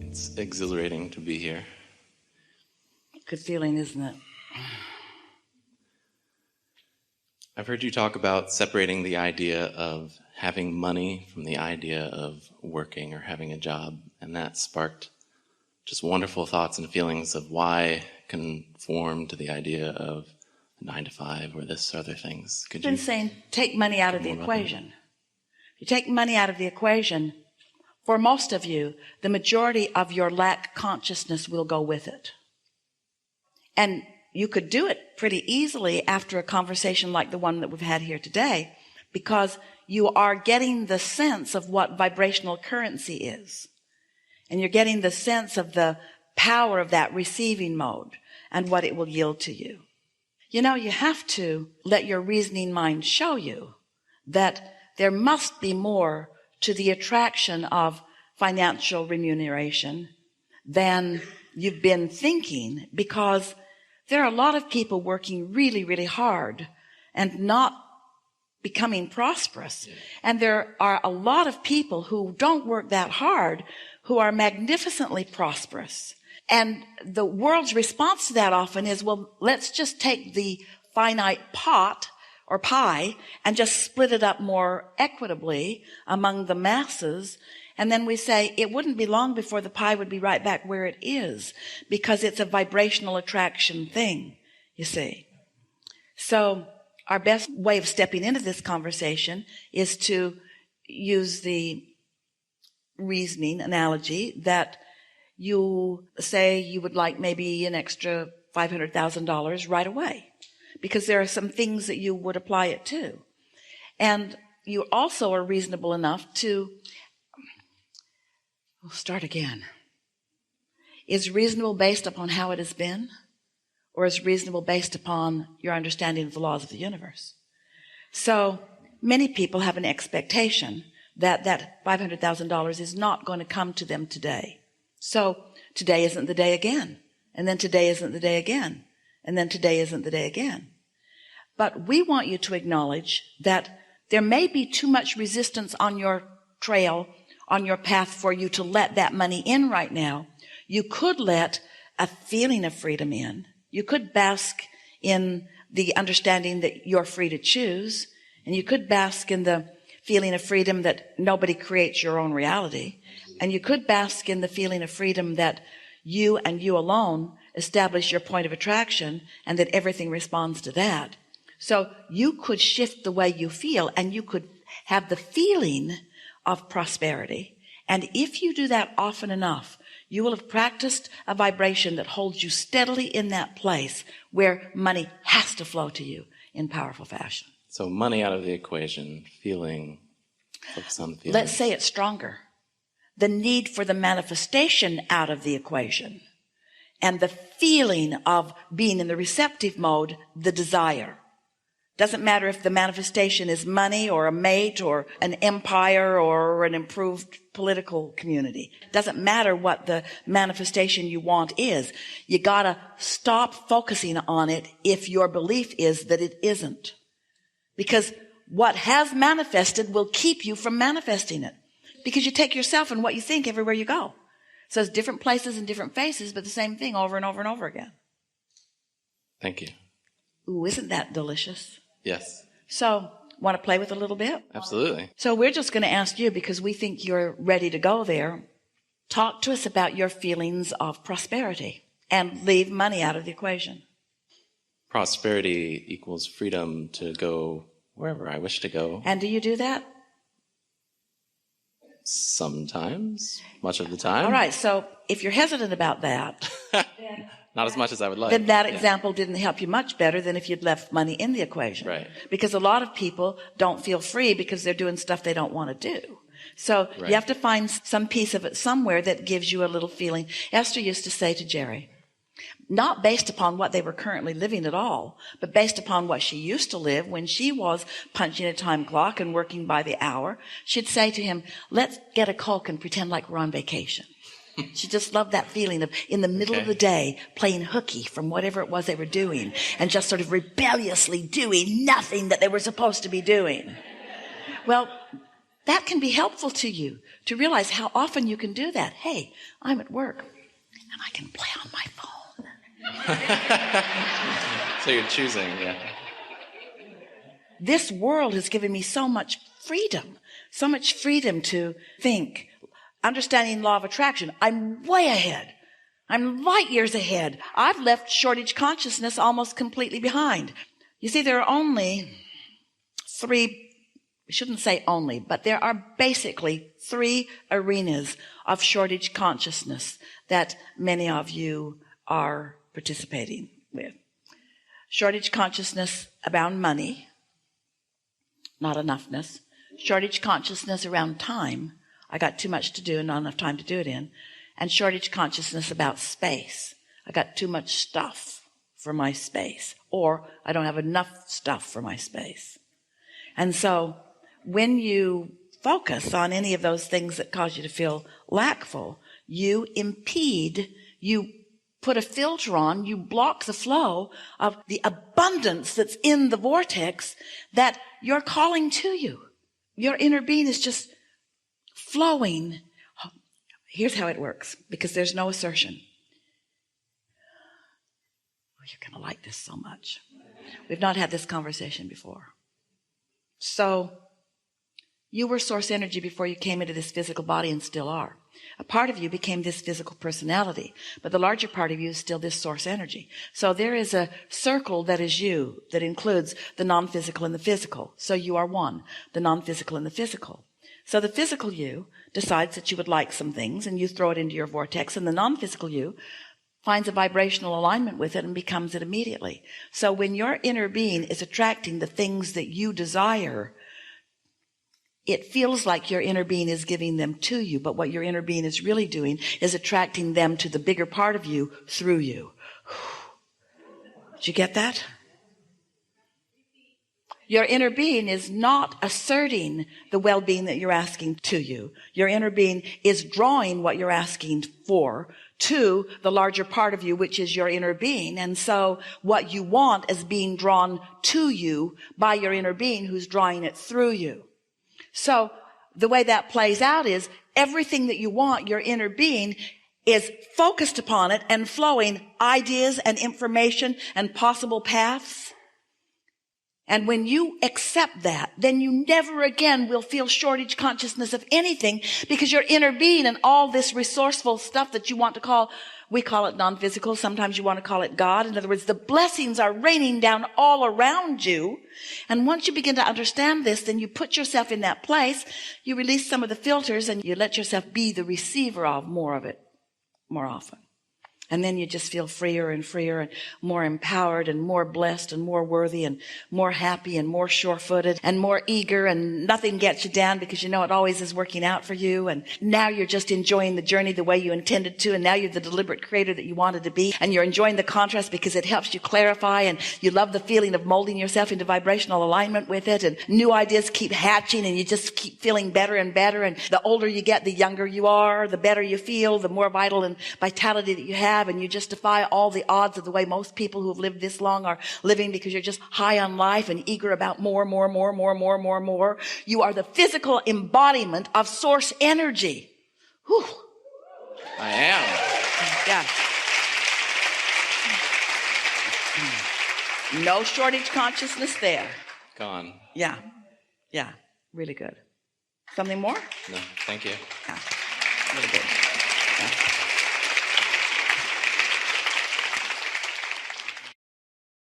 It's exhilarating to be here. Good feeling, isn't it? I've heard you talk about separating the idea of having money from the idea of working or having a job, and that sparked just wonderful thoughts and feelings of why conform to the idea of 9 to 5 or this or other things. I've been saying take money out of the equation. If you take money out of the equation, for most of you, the majority of your lack consciousness will go with it. And you could do it pretty easily after a conversation like the one that we've had here today, because you are getting the sense of what vibrational currency is. And you're getting the sense of the power of that receiving mode and what it will yield to you. You know, you have to let your reasoning mind show you that there must be more to the attraction of financial remuneration than you've been thinking, because there are a lot of people working really, really hard and not becoming prosperous. And there are a lot of people who don't work that hard who are magnificently prosperous. And the world's response to that often is, well, let's just take the finite pot or pie and just split it up more equitably among the masses. And then we say it wouldn't be long before the pie would be right back where it is, because it's a vibrational attraction thing, you see. So our best way of stepping into this conversation is to use the reasoning analogy that you say you would like maybe an extra $500,000 right away, because there are some things that you would apply it to. And you also are reasonable enough to start again. Is reasonable based upon how it has been, or is reasonable based upon your understanding of the laws of the universe? So many people have an expectation that $500,000 is not going to come to them today. So today isn't the day again. And then today isn't the day again. And then today isn't the day again. But we want you to acknowledge that there may be too much resistance on your trail, on your path, for you to let that money in right now. You could let a feeling of freedom in. You could bask in the understanding that you're free to choose. And you could bask in the feeling of freedom that nobody creates your own reality. And you could bask in the feeling of freedom that you and you alone establish your point of attraction, and that everything responds to that. So you could shift the way you feel, and you could have the feeling of prosperity. And if you do that often enough, you will have practiced a vibration that holds you steadily in that place where money has to flow to you in powerful fashion. So money out of the equation, focus on feeling. Let's say it's stronger. The need for the manifestation out of the equation, and the feeling of being in the receptive mode, the desire. Doesn't matter if the manifestation is money or a mate or an empire or an improved political community. Doesn't matter what the manifestation you want is. You gotta stop focusing on it if your belief is that it isn't. Because what has manifested will keep you from manifesting it. Because you take yourself and what you think everywhere you go. So it's different places and different faces, but the same thing over and over and over again. Thank you. Ooh, isn't that delicious? Yes. So, want to play with it a little bit? Absolutely. So we're just going to ask you, because we think you're ready to go there, talk to us about your feelings of prosperity and leave money out of the equation. Prosperity equals freedom to go wherever I wish to go. And do you do that? Sometimes, much of the time. All right, so if you're hesitant about that, not as much as I would like. Then that example didn't help you much better than if you'd left money in the equation. Right. Because a lot of people don't feel free because they're doing stuff they don't want to do. So you have to find some piece of it somewhere that gives you a little feeling. Esther used to say to Jerry, not based upon what they were currently living at all, but based upon what she used to live when she was punching a time clock and working by the hour, she'd say to him, let's get a Coke and pretend like we're on vacation. She just loved that feeling of in the middle of the day playing hooky from whatever it was they were doing and just sort of rebelliously doing nothing that they were supposed to be doing. Well, that can be helpful to you to realize how often you can do that. Hey, I'm at work and I can play on my phone. So you're choosing, yeah. This world has given me so much freedom to think. Understanding law of attraction, I'm way ahead. I'm light years ahead. I've left shortage consciousness almost completely behind. You see, there are only three, we shouldn't say only, but there are basically three arenas of shortage consciousness that many of you are participating with. Shortage consciousness around money, not enoughness. Shortage consciousness around time. I got too much to do and not enough time to do it in. And shortage consciousness about space. I got too much stuff for my space, or I don't have enough stuff for my space. And so when you focus on any of those things that cause you to feel lackful, you impede, you put a filter on, you block the flow of the abundance that's in the vortex that you're calling to you. Your inner being is just flowing. Here's how it works, because there's no assertion. Oh, you're going to like this so much. We've not had this conversation before. So, you were source energy before you came into this physical body and still are. A part of you became this physical personality, but the larger part of you is still this source energy. So there is a circle that is you that includes the non-physical and the physical. So you are one, the non-physical and the physical. So the physical you decides that you would like some things and you throw it into your vortex, and the non-physical you finds a vibrational alignment with it and becomes it immediately. So when your inner being is attracting the things that you desire, it feels like your inner being is giving them to you, but what your inner being is really doing is attracting them to the bigger part of you through you. Did you get that? Your inner being is not asserting the well-being that you're asking to you. Your inner being is drawing what you're asking for to the larger part of you, which is your inner being. And so what you want is being drawn to you by your inner being, who's drawing it through you. So the way that plays out is everything that you want, your inner being is focused upon it and flowing ideas and information and possible paths. And when you accept that, then you never again will feel shortage consciousness of anything, because your inner being and all this resourceful stuff that you want to call, we call it non-physical, sometimes you want to call it God. In other words, the blessings are raining down all around you. And once you begin to understand this, then you put yourself in that place, you release some of the filters, and you let yourself be the receiver of more of it more often. And then you just feel freer and freer and more empowered and more blessed and more worthy and more happy and more sure-footed and more eager, and nothing gets you down because you know it always is working out for you. And now you're just enjoying the journey the way you intended to, and now you're the deliberate creator that you wanted to be, and you're enjoying the contrast because it helps you clarify, and you love the feeling of molding yourself into vibrational alignment with it, and new ideas keep hatching, and you just keep feeling better and better. And the older you get, the younger you are, the better you feel, the more vital and vitality that you have. And you just defy all the odds of the way most people who have lived this long are living, because you're just high on life and eager about more. You are the physical embodiment of source energy. Whew. I am. Yeah. No shortage consciousness there. Gone. Yeah. Really good. Something more? No, thank you. Yeah. Really good. Yeah.